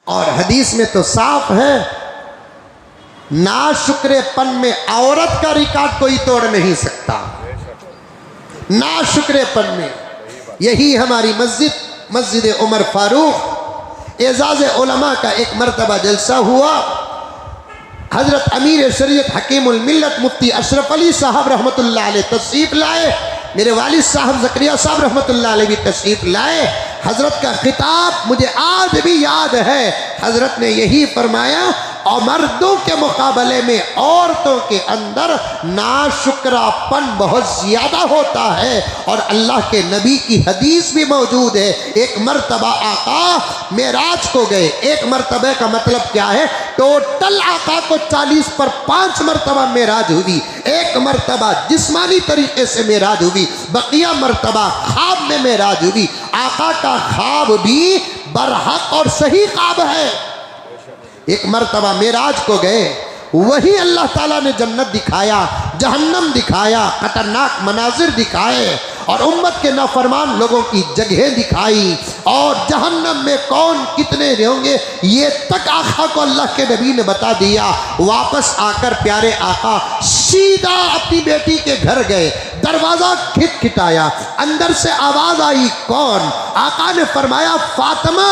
और हदीस में तो साफ है, नाशुक्रेपन में औरत का रिकॉर्ड कोई तोड़ नहीं सकता। नाशुक्रेपन में यही हमारी मस्जिद उमर फारूक एजाज उलमा का एक मरतबा जलसा हुआ। हजरत अमीर शरीयत हकीमुल मिल्लत मुफ्ती अशरफ अली साहब रहमतुल्लाह अलैह तशरीफ लाए। मेरे वालिद साहब ज़करिया साहब रहमतुल्लाह अलैह भी तशरीफ लाए। हजरत का खिताब मुझे आज भी याद है। हजरत ने यही फरमाया, और मर्दों के मुकाबले में औरतों के अंदर नाशुक्रापन बहुत ज़्यादा होता है। और अल्लाह के नबी की हदीस भी मौजूद है। एक मरतबा आका मेराज को गए। एक मरतबे का मतलब क्या है? टोटल आका को 40 पर 5 मरतबा मेराज हुई। एक मरतबा जिस्मानी तरीके से मेराज हुई, बकिया मरतबा ख्वाब में मेराज हुई। आका का ख्वाब भी बरहक और सही ख्वाब है। एक मरतबा मेराज को गए, वही अल्लाह ताला ने जन्नत दिखाया, जहन्नम दिखाया, खतरनाक मनाजिर दिखाए और उम्मत के नाफरमान लोगों की जगह दिखाई और जहन्नम में कौन कितने होंगे ये तक आका को अल्लाह के नबी ने बता दिया। वापस आकर प्यारे आका सीधा अपनी बेटी के घर गए। दरवाज़ा खिटखिटाया, अंदर से आवाज़ आई, कौन? आका ने फरमाया, फातिमा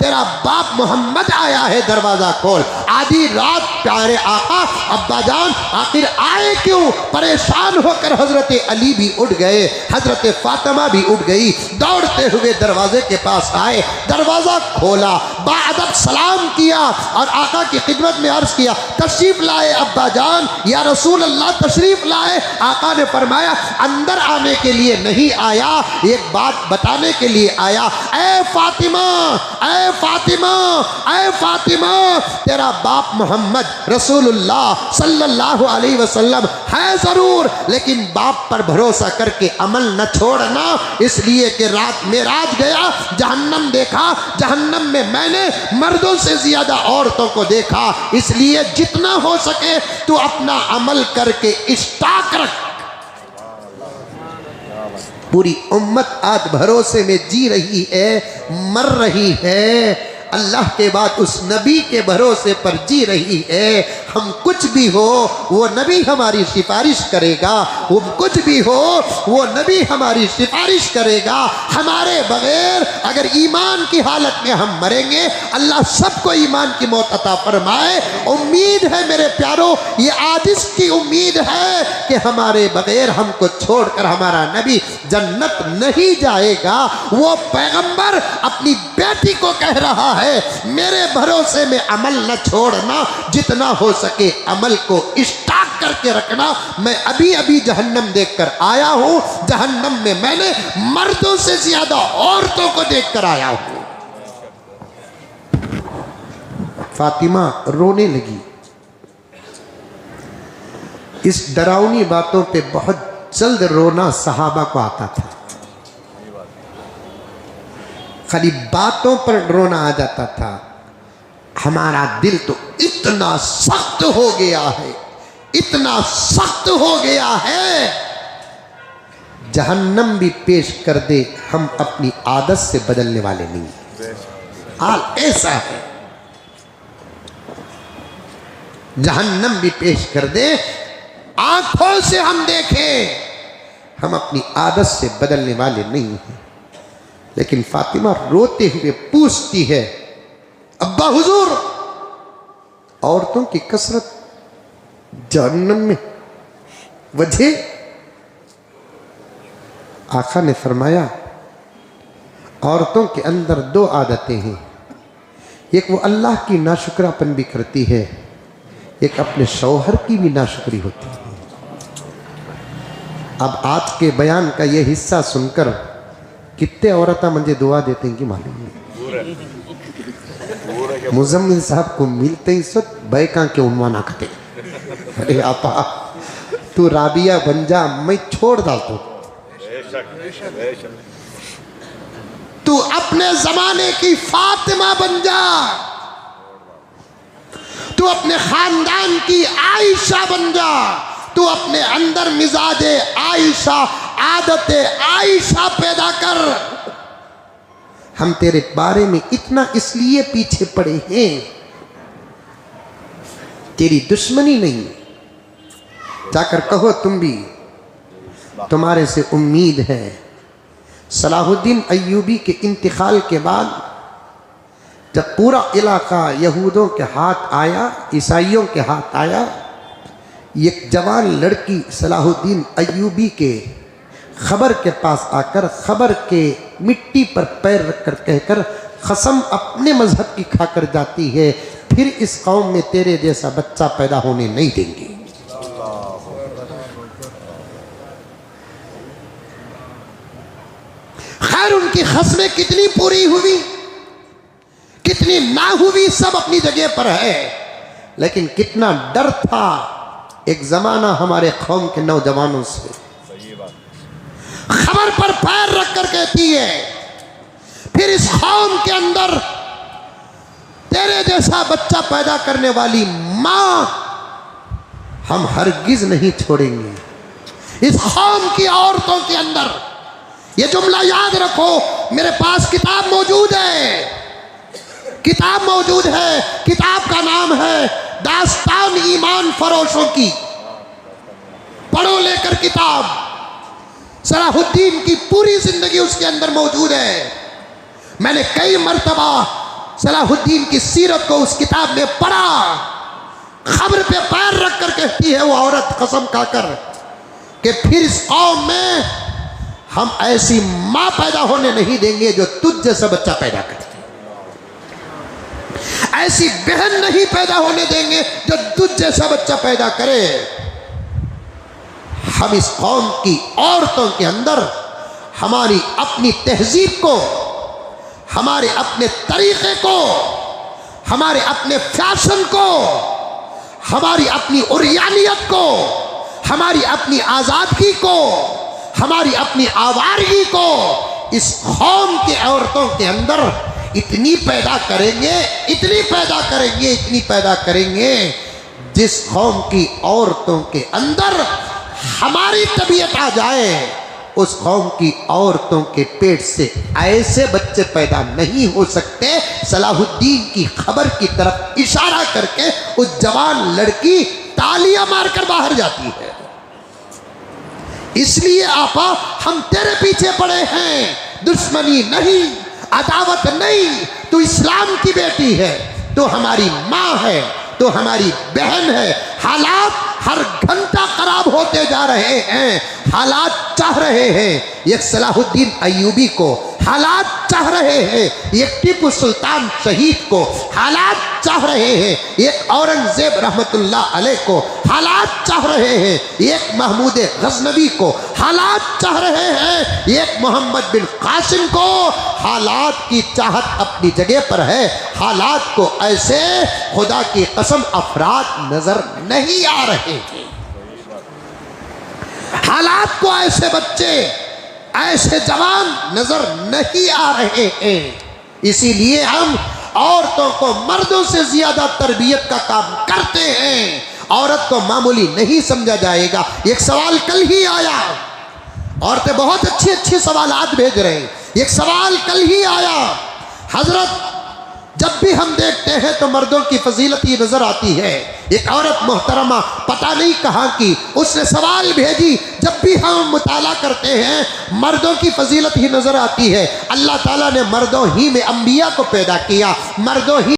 तेरा बाप मोहम्मद आया है, दरवाज़ा खोल। आधी रात प्यारे आका अब्बा जान आखिर आए क्यों? परेशान होकर हजरत अली भी उठ गए, हजरत फातिमा भी उठ गई। दौड़ते हुए दरवाजे के पास आए, दरवाज़ा खोला, बाअदब सलाम किया और आका की खिदमत में अर्ज़ किया, तशरीफ़ लाए अब्बा जान, या रसूल अल्लाह तशरीफ़ लाए। आका ने फरमाया, अंदर आने के लिए नहीं आया, एक बात बताने के लिए आया। ऐ फातिमा, ऐ फातिमा, ऐ फातिमा, तेरा बाप मोहम्मद रसूलुल्लाह सल्लल्लाहु अलैहि वसल्लम है ज़रूर, लेकिन बाप पर भरोसा करके अमल न छोड़ना, इसलिए कि रात मेराज गया, जहन्नम देखा, जहन्नम में मैंने मर्दों से ज़्यादा औरतों को देखा, इसलिए जितना हो सके तू अपना अमल करके स्टॉक रख। पूरी उम्मत आज भरोसे में जी रही है, मर रही है, अल्लाह के बाद उस नबी के भरोसे पर जी रही है। हम कुछ भी हो वो नबी हमारी सिफारिश करेगा, वो कुछ भी हो वो नबी हमारी सिफारिश करेगा। हमारे बगैर अगर ईमान की हालत में हम मरेंगे, अल्लाह सबको ईमान की मौत अता फरमाए। उम्मीद है मेरे प्यारों, ये आजिज़ की उम्मीद है कि हमारे बगैर हमको छोड़कर हमारा नबी जन्नत नहीं जाएगा। वो पैगंबर अपनी बेटी को कह रहा है, मेरे भरोसे में अमल न छोड़ना, जितना हो सके अमल को स्टॉक करके रखना। मैं अभी अभी जहन्नम देखकर आया हूं, जहन्नम में मैंने मर्दों से ज्यादा औरतों को देखकर आया हूं। फातिमा रोने लगी। इस डरावनी बातों पे बहुत जल्द रोना सहाबा को आता था, खाली बातों पर रोना आ जाता था। हमारा दिल तो इतना सख्त हो गया है, इतना सख्त हो गया है, जहन्नम भी पेश कर दे हम अपनी आदत से बदलने वाले नहीं। हाल ऐसा है, जहन्नम भी पेश कर दे, आंखों से हम देखें, हम अपनी आदत से बदलने वाले नहीं हैं। लेकिन फातिमा रोते हुए पूछती है, अब्बा हुजूर, औरतों की कसरत जहन्नम में वजह? आका ने फरमाया, औरतों के अंदर 2 आदतें हैं, एक वो अल्लाह की नाशुक्रापन भी करती है, एक अपने शौहर की भी नाशुक्री होती है। अब आज के बयान का ये हिस्सा सुनकर कितने औरतें मुझे दुआ देते हैं कि मालूम नहीं। मुजम्मिल साहब को मिलते ही सब बैका के उन्वान आखते, अरे आपा तू राबिया बन जा, मैं छोड़ डालता हूं, तू अपने जमाने की फातिमा बन जा, तू अपने खानदान की आयशा बन जा, तू अपने अंदर मिजाजे आयशा, आदते आयशा पैदा कर। हम तेरे बारे में इतना इसलिए पीछे पड़े हैं, तेरी दुश्मनी नहीं, जाकर कहो तुम भी, तुम्हारे से उम्मीद है। सलाहुद्दीन अय्यूबी के इंतकाल के बाद जब पूरा इलाका यहूदों के हाथ आया, ईसाइयों के हाथ आया, एक जवान लड़की सलाहुद्दीन अय्यूबी के खबर के पास आकर खबर के मिट्टी पर पैर रखकर कहकर कसम अपने मजहब की खाकर जाती है, फिर इस कौम में तेरे जैसा बच्चा पैदा होने नहीं देंगे। खैर उनकी खस्में कितनी पूरी हुई कितनी ना हुई सब अपनी जगह पर है, लेकिन कितना डर था एक जमाना हमारे कौम के नौजवानों से। खबर पर पैर रखकर कहती है, फिर इस कौम के अंदर तेरे जैसा बच्चा पैदा करने वाली मां हम हरगिज नहीं छोड़ेंगे। इस कौम की औरतों के अंदर ये जुमला याद रखो, मेरे पास किताब मौजूद है, किताब मौजूद है, किताब का नाम है दास्तान ईमान फरोशों की। पढ़ो लेकर किताब, सलाहुद्दीन की पूरी जिंदगी उसके अंदर मौजूद है। मैंने कई मर्तबा सलाहुद्दीन की सीरत को उस किताब में पढ़ा। खबर पे पैर रखकर कहती है वो औरत कसम खाकर कि फिर इस कौम में हम ऐसी मां पैदा होने नहीं देंगे जो तुझ जैसा बच्चा पैदा करे, ऐसी बहन नहीं पैदा होने देंगे जो तुझ जैसा बच्चा पैदा करे। हम इस कौम की औरतों के अंदर हमारी अपनी तहजीब को, हमारे अपने तरीके को, हमारे अपने फैशन को, हमारी अपनी उरियानियत को, हमारी अपनी आज़ादगी को, हमारी अपनी आवारगी को इस कौम के औरतों के अंदर इतनी पैदा करेंगे, इतनी पैदा करेंगे, इतनी पैदा करेंगे, जिस कौम की औरतों के अंदर हमारी तबीयत आ जाए, उस कौम की औरतों के पेट से ऐसे बच्चे पैदा नहीं हो सकते। सलाहुद्दीन की खबर की तरफ इशारा करके उस जवान लड़की तालियां मारकर बाहर जाती है। इसलिए आपा हम तेरे पीछे पड़े हैं, दुश्मनी नहीं, अदावत नहीं, तू इस्लाम की बेटी है, तो हमारी माँ है, तो हमारी बहन है। हालात हर घंटा खराब होते जा रहे हैं, हालात चाह रहे हैं एक सलाहुद्दीन अय्यूबी को, हालात चाह रहे हैं एक टीपू सुल्तान शहीद को, हालात चाह रहे हैं एक औरंगजेब रहमतुल्लाह अलैह को, हालात चाह रहे हैं एक महमूद गजनवी को, हालात चाह रहे हैं एक मोहम्मद बिन कासिम को। हालात की चाहत अपनी जगह पर है, हालात को ऐसे खुदा की कसम अफराद नजर नहीं आ रहे हैं, हालात को ऐसे बच्चे, ऐसे जवान नजर नहीं आ रहे हैं। इसीलिए हम औरतों को मर्दों से ज्यादा तरबियत का काम करते हैं। औरत को मामूली नहीं समझा जाएगा। एक सवाल कल ही आया, औरतें बहुत अच्छे अच्छे सवालात भेज रहे हैं। एक सवाल कल ही आया, हजरत जब भी हम देखते हैं तो मर्दों की फजीलत ही नजर आती है। एक औरत मोहतरमा पता नहीं कहाँ की, उसने सवाल भेजी, जब भी हम मुताला करते हैं मर्दों की फजीलत ही नजर आती है। अल्लाह ताला ने मर्दों ही में अंबिया को पैदा किया, मर्दों ही